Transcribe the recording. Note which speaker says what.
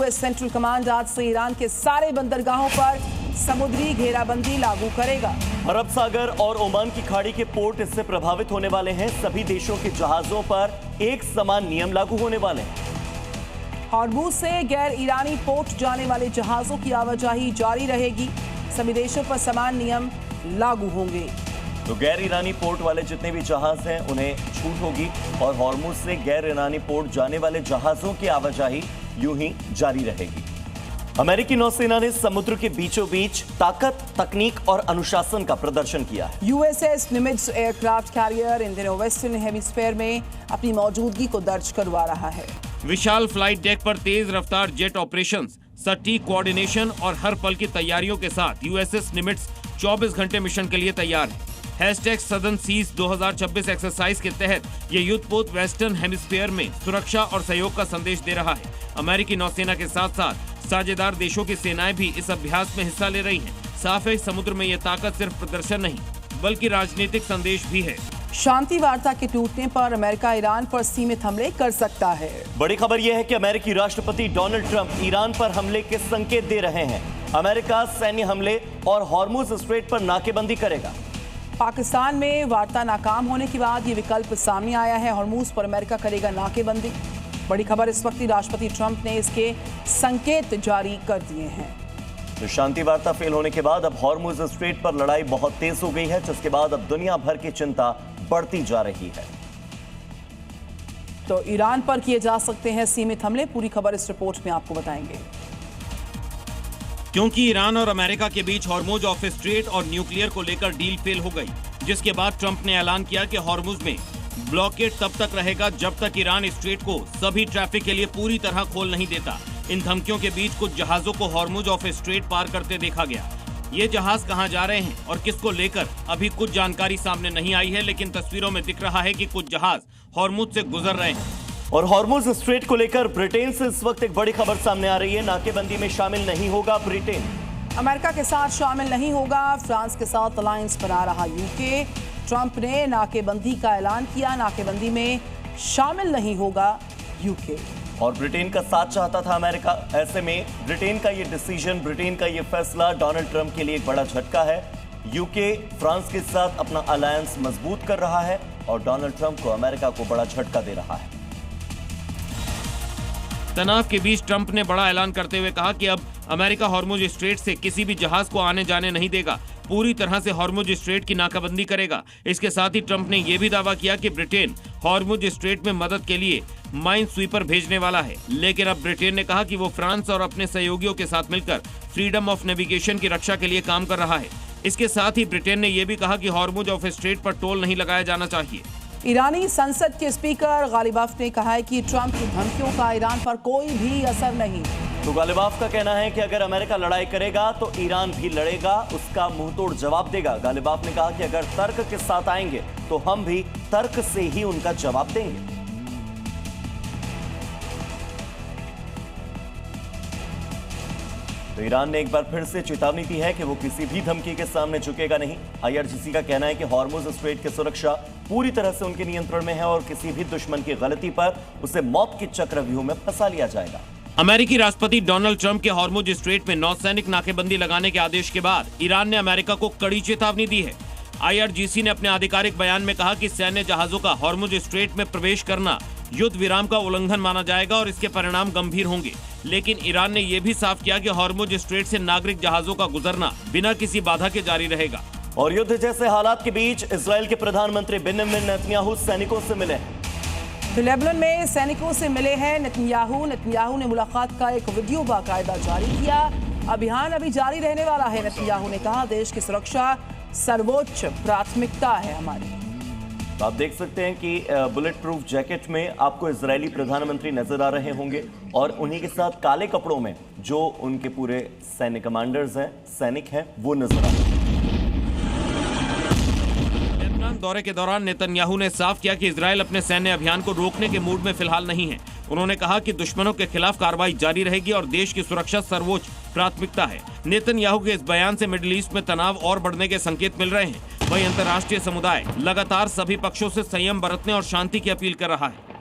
Speaker 1: US central command आज से Iran के सारे बंदरगाहों पर समुद्री घेराबंदी लागू करेगा।
Speaker 2: अरब सागर और ओमान की खाड़ी के पोर्ट इससे प्रभावित होने वाले हैं। सभी देशों के जहाजों पर एक समान नियम लागू होने वाले हैं।
Speaker 1: हॉर्मुज से गैर ईरानी पोर्ट जाने वाले जहाजों की आवाजाही जारी रहेगी। सभी देशों पर समान नियम लागू होंगे।
Speaker 2: तो गैर ईरानी पोर्ट वाले जितने भी जहाज हैं उन्हें छूट होगी और हॉर्मुज से गैर ईरानी पोर्ट जाने वाले जहाजों की आवाजाही यूं ही जारी रहेगी। अमेरिकी नौसेना ने समुद्र के बीचों बीच ताकत, तकनीक और अनुशासन का प्रदर्शन किया है।
Speaker 1: USS निमित्ज aircraft carrier Indian western hemisphere में अपनी मौजूदगी को दर्ज करवा रहा है।
Speaker 3: विशाल फ्लाइट डेक पर तेज रफ्तार जेट ऑपरेशंस, सटीक कोऑर्डिनेशन और हर पल की तैयारियों के साथ यूएसएस निमित्ज 24 घंटे मिशन के लिए तैयार है। #सदर्न सीज 2026 एक्सरसाइज के तहत ये युद्धपोत वेस्टर्न हेमिस्फीयर में सुरक्षा और सहयोग का संदेश दे रहा है। अमेरिकी नौसेना के साथ साथ साझेदार देशों की सेनाएं भी इस अभ्यास में हिस्सा ले रही हैं। साफ है, समुद्र में ये ताकत सिर्फ प्रदर्शन नहीं बल्कि राजनीतिक संदेश भी है।
Speaker 1: शांति वार्ता के टूटने पर अमेरिका ईरान पर सीमित हमले कर सकता है।
Speaker 2: बड़ी खबर यह है कि अमेरिकी राष्ट्रपति डोनाल्ड ट्रंप ईरान पर हमले के संकेत दे रहे हैं। अमेरिका सैन्य हमले और हॉर्मुज स्ट्रेट पर नाकेबंदी करेगा।
Speaker 1: पाकिस्तान में वार्ता नाकाम होने के बाद ये विकल्प सामने आया है। हॉर्मुज पर अमेरिका करेगा नाकेबंदी। बड़ी खबर इस वक्त राष्ट्रपति ट्रंप ने इसके संकेत जारी कर दिए हैं।
Speaker 2: तो शांति वार्ता फेल होने के बाद अब हॉर्मुज स्ट्रेट पर लड़ाई बहुत तेज हो गई है, जिसके बाद अब दुनिया भर की चिंता बढ़ती जा रही है।
Speaker 1: तो ईरान पर किए जा सकते हैं सीमित हमले। पूरी खबर इस रिपोर्ट में आपको बताएंगे।
Speaker 3: क्योंकि ईरान और अमेरिका के बीच हॉर्मुज ऑफ स्ट्रेट और न्यूक्लियर को लेकर डील फेल हो गई, जिसके बाद ट्रंप ने ऐलान किया कि हॉर्मुज में ब्लॉकेड तब तक रहेगा जब तक ईरान स्ट्रेट को सभी ट्रैफिक के लिए पूरी तरह खोल नहीं देता। इन धमकियों के बीच कुछ जहाजों को हॉर्मुज ऑफ स्ट्रेट पार करते देखा गया। ये जहाज कहां जा रहे हैं और किसको लेकर अभी कुछ जानकारी सामने नहीं आई है, लेकिन तस्वीरों में दिख रहा है कि कुछ जहाज हॉर्मुज से गुजर रहे हैं।
Speaker 2: और हॉर्मुज स्ट्रेट को लेकर ब्रिटेन से इस वक्त एक बड़ी खबर सामने आ रही है। नाकेबंदी में शामिल नहीं होगा ब्रिटेन।
Speaker 1: अमेरिका के साथ शामिल नहीं होगा। फ्रांस के साथ अलायंस बना रहा यूके। ट्रंप ने नाकेबंदी का ऐलान किया। नाकेबंदी में शामिल नहीं होगा यूके।
Speaker 2: और ब्रिटेन का साथ चाहता था अमेरिका। ऐसे में ब्रिटेन का ये डिसीजन, ब्रिटेन का ये फैसला डोनाल्ड ट्रंप के लिए एक बड़ा झटका है। यूके फ्रांस के साथ अपना अलायंस मजबूत कर रहा है और डोनाल्ड ट्रंप को अमेरिका को बड़ा झटका दे रहा है।
Speaker 3: तनाव के बीच ट्रंप ने बड़ा ऐलान करते हुए कहा कि अब अमेरिका हॉर्मुज स्ट्रेट से किसी भी जहाज को आने जाने नहीं देगा, पूरी तरह से हॉर्मुज स्ट्रेट की नाकाबंदी करेगा। इसके साथ ही ट्रंप ने यह भी दावा किया कि ब्रिटेन हॉर्मुज स्ट्रेट में मदद के लिए माइन स्वीपर भेजने वाला है। लेकिन अब ब्रिटेन ने कहा कि वो फ्रांस और अपने सहयोगियों के साथ मिलकर फ्रीडम ऑफ नेविगेशन की रक्षा के लिए काम कर रहा है। इसके साथ ही ब्रिटेन ने यह भी कहा कि हॉर्मुज ऑफ स्ट्रेट पर टोल नहीं लगाया जाना चाहिए।
Speaker 1: ईरानी संसद के स्पीकर गालिबाफ ने कहा है कि ट्रंप की धमकियों का ईरान पर कोई भी असर नहीं।
Speaker 2: तो गालिबाफ का कहना है कि अगर अमेरिका लड़ाई करेगा तो ईरान भी लड़ेगा, उसका मुंहतोड़ जवाब देगा। गालिबाफ ने कहा कि अगर तर्क के साथ आएंगे तो हम भी तर्क से ही उनका जवाब देंगे। तो ईरान ने एक बार फिर से चेतावनी दी है कि वो किसी भी धमकी के सामने झुकेगा नहीं। IRGC का कहना है कि हॉर्मुज स्ट्रेट की सुरक्षा पूरी तरह से उनके नियंत्रण में है और किसी भी दुश्मन की गलती पर उसे मौत के चक्रव्यूह में फंसा लिया जाएगा।
Speaker 3: अमेरिकी राष्ट्रपति डोनाल्ड ट्रंप के हॉर्मुज स्ट्रेट में नौसैनिक नाकेबंदी लगाने के आदेश के बाद ईरान ने अमेरिका को कड़ी चेतावनी दी है। IRGC ने अपने आधिकारिक बयान में कहा कि सैन्य जहाजों का हॉर्मुज स्ट्रेट में प्रवेश करना युद्ध विराम का उल्लंघन माना जाएगा और इसके परिणाम गंभीर होंगे। लेकिन ईरान ने यह भी साफ किया कि हॉर्मुज स्ट्रेट से नागरिक जहाजों का गुजरना बिना किसी बाधा के जारी रहेगा।
Speaker 2: और युद्ध जैसे हालात के बीच इजराइल के प्रधानमंत्री बेंजामिन नेतन्याहू सैनिकों से मिले।
Speaker 1: तो लेबनान में सैनिकों से मिले हैं नेतन्याहू ने मुलाकात का एक वीडियो बाकायदा जारी किया। अभियान अभी जारी रहने वाला है। नेतन्याहू ने कहा, देश की सुरक्षा सर्वोच्च प्राथमिकता है हमारी।
Speaker 2: तो आप देख सकते हैं कि बुलेट प्रूफ जैकेट में आपको इजरायली प्रधानमंत्री नजर आ रहे होंगे और उन्हीं के साथ काले कपड़ों में जो उनके पूरे सैन्य कमांडर्स हैं, सैनिक हैं, वो नजर आ रहे हैं।
Speaker 3: लेबनान दौरे के दौरान नेतन्याहू ने साफ किया कि इजरायल अपने सैन्य अभियान को रोकने के मूड में फिलहाल नहीं है। उन्होंने कहा कि दुश्मनों के खिलाफ कार्रवाई जारी रहेगी और देश की सुरक्षा सर्वोच्च प्राथमिकता है। नेतन्याहू के इस बयान से मिडिल ईस्ट में तनाव और बढ़ने के संकेत मिल रहे हैं। वहीं अंतर्राष्ट्रीय समुदाय लगातार सभी पक्षों से संयम बरतने और शांति की अपील कर रहा है।